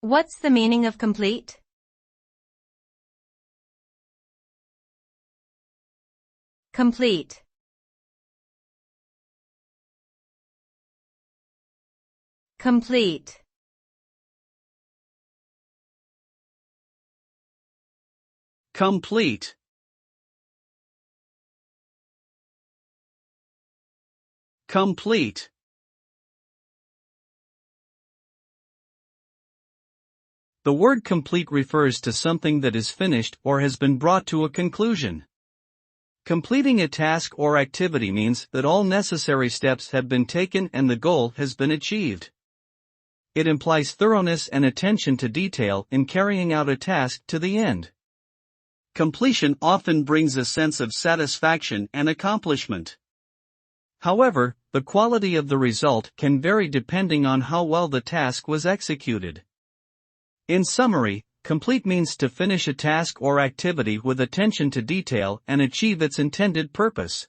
What's the meaning of complete? Complete. Complete. Complete. Complete. The word complete refers to something that is finished or has been brought to a conclusion. Completing a task or activity means that all necessary steps have been taken and the goal has been achieved. It implies thoroughness and attention to detail in carrying out a task to the end. Completion often brings a sense of satisfaction and accomplishment. However, the quality of the result can vary depending on how well the task was executed. In summary, complete means to finish a task or activity with attention to detail and achieve its intended purpose.